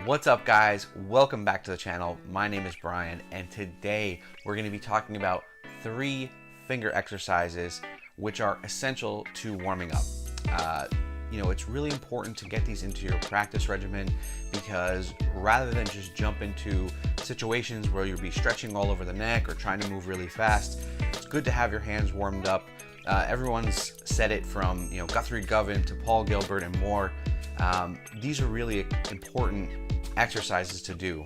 What's up, guys? Welcome back to the channel. My name is Brian, and today we're going to be talking about 3 finger exercises which are essential to warming up. It's really important to get these into your practice regimen because rather than just jump into situations where you'll be stretching all over the neck or trying to move really fast, it's good to have your hands warmed up. Everyone's said it from Guthrie Govan to Paul Gilbert and more. These are really important exercises to do.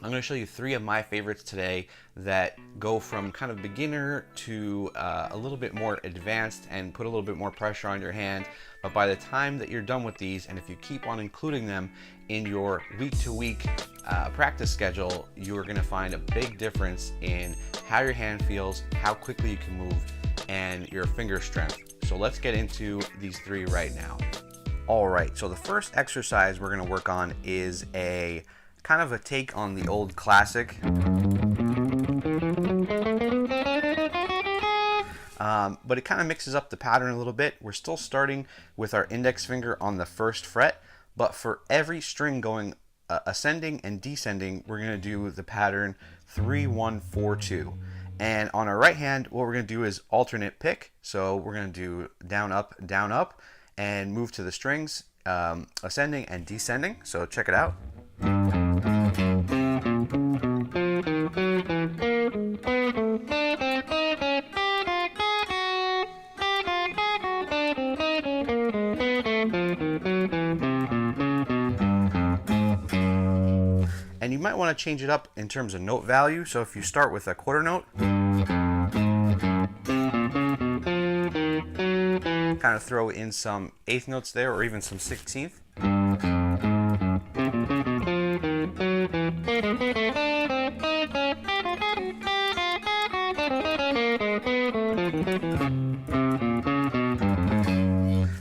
I'm going to show you 3 of my favorites today that go from kind of beginner to a little bit more advanced and put a little bit more pressure on your hand. But by the time that you're done with these, and if you keep on including them in your week-to-week practice schedule, you are going to find a big difference in how your hand feels, how quickly you can move, and your finger strength. So let's get into these 3 right now. Alright, so the first exercise we're going to work on is a kind of a take on the old classic. But it kind of mixes up the pattern a little bit. We're still starting with our index finger on the 1st fret, but for every string going ascending and descending, we're going to do the pattern 3, 1, 4, 2. And on our right hand, what we're going to do is alternate pick. So we're going to do down, up, and move to the strings, ascending and descending. So check it out. And you might want to change it up in terms of note value. So if you start with a quarter note, kind of throw in some 8th notes there, or even some 16th.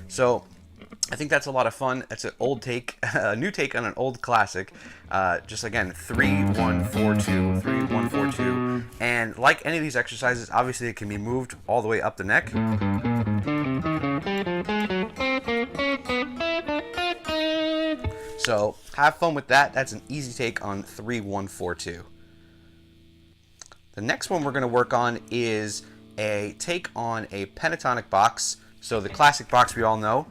So I think that's a lot of fun. It's an old take, a new take on an old classic. Just again, 3, 1, 4, 2, 3, 1, 4, 2. And like any of these exercises, obviously it can be moved all the way up the neck. So have fun with that. That's an easy take on 3, 1, 4, 2. The next one we're going to work on is a take on a pentatonic box. So the classic box we all know.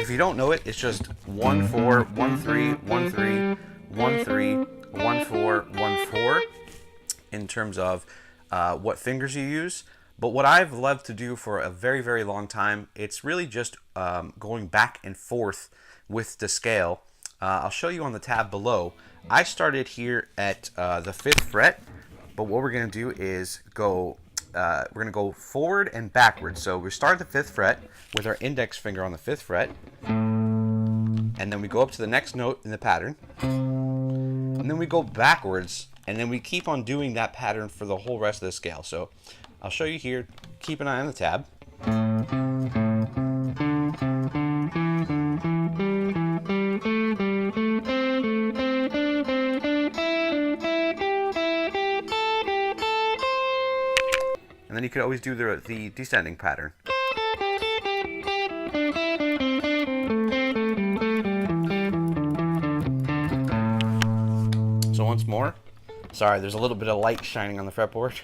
If you don't know it, it's just 1, 4, 1, 3, 1, 3, 1, 3, 1, 4, 1, 4 in terms of what fingers you use. But what I've loved to do for a very, very long time, it's really just going back and forth with the scale. I'll show you on the tab below. I started here at the 5th fret, but what we're going to do is go we're going to go forward and backwards. So we start at the 5th fret with our index finger on the 5th fret, and then we go up to the next note in the pattern, and then we go backwards, and then we keep on doing that pattern for the whole rest of the scale. So I'll show you here. Keep an eye on the tab. And then you could always do the descending pattern. So once more. Sorry, there's a little bit of light shining on the fretboard.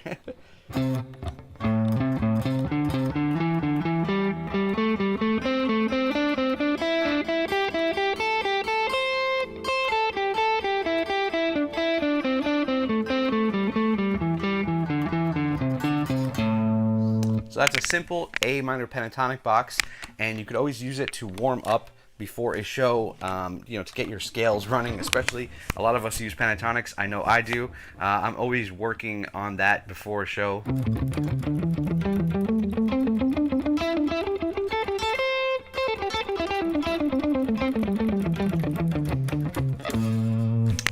So that's a simple A minor pentatonic box, and you could always use it to warm up before a show, to get your scales running. Especially a lot of us use pentatonics. I know I do. I'm always working on that before a show.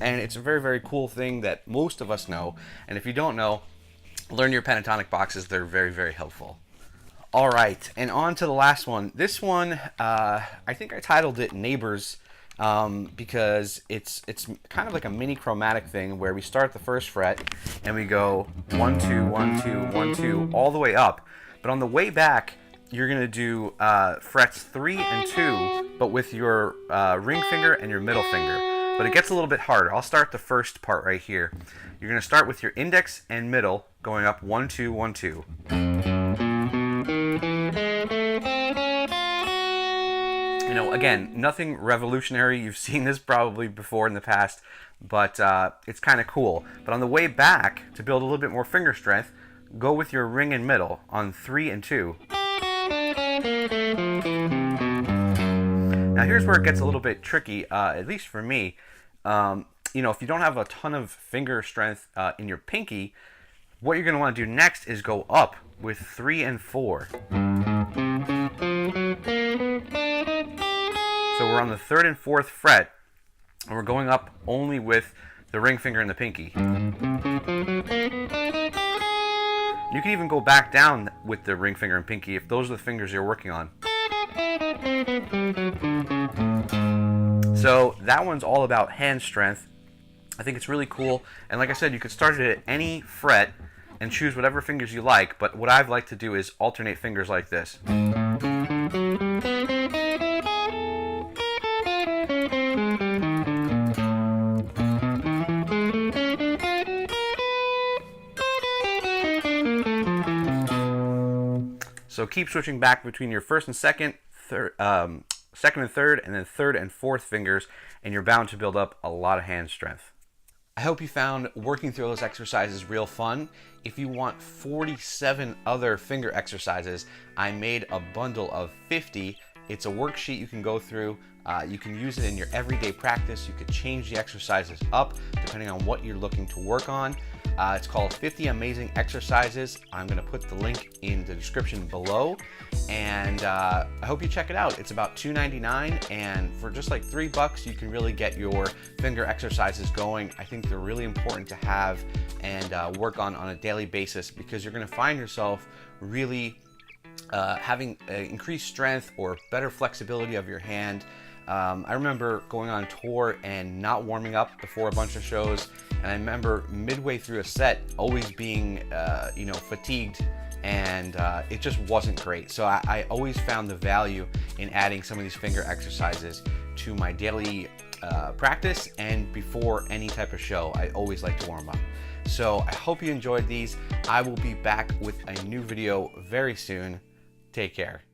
And it's a very, very cool thing that most of us know. And if you don't know, learn your pentatonic boxes. They're very, very helpful. All right, and on to the last one. This one, I think I titled it Neighbors because it's kind of like a mini chromatic thing where we start at the 1st fret and we go 1, 2, 1, 2, 1, 2 all the way up. But on the way back, you're going to do frets 3 and 2, but with your ring finger and your middle finger. But it gets a little bit harder. I'll start the first part right here. You're going to start with your index and middle going up 1, 2, 1, 2. You know, again, nothing revolutionary. You've seen this probably before in the past, but it's kind of cool. But on the way back, to build a little bit more finger strength, go with your ring and middle on 3 and 2. Now here's where it gets a little bit tricky, at least for me. You know, if you don't have a ton of finger strength in your pinky, what you're going to want to do next is go up with 3 and 4. So we're on the 3rd and 4th fret, and we're going up only with the ring finger and the pinky. You can even go back down with the ring finger and pinky if those are the fingers you're working on. So that one's all about hand strength. I think it's really cool, and like I said, you could start it at any fret and choose whatever fingers you like, but what I've liked to do is alternate fingers like this. So keep switching back between your first and second, second and third, and then 3rd and 4th fingers, and you're bound to build up a lot of hand strength. I hope you found working through those exercises real fun. If you want 47 other finger exercises, I made a bundle of 50. It's a worksheet you can go through. You can use it in your everyday practice. You could change the exercises up depending on what you're looking to work on. It's called 50 Amazing Exercises. I'm going to put the link in the description below, and I hope you check it out. It's about $2.99, and for just like $3, you can really get your finger exercises going. I think they're really important to have and work on a daily basis, because you're going to find yourself really having increased strength or better flexibility of your hand. I remember going on tour and not warming up before a bunch of shows, and I remember midway through a set always being you know, fatigued, and it just wasn't great. So I always found the value in adding some of these finger exercises to my daily practice, and before any type of show I always like to warm up. So I hope you enjoyed these. I will be back with a new video very soon. Take care.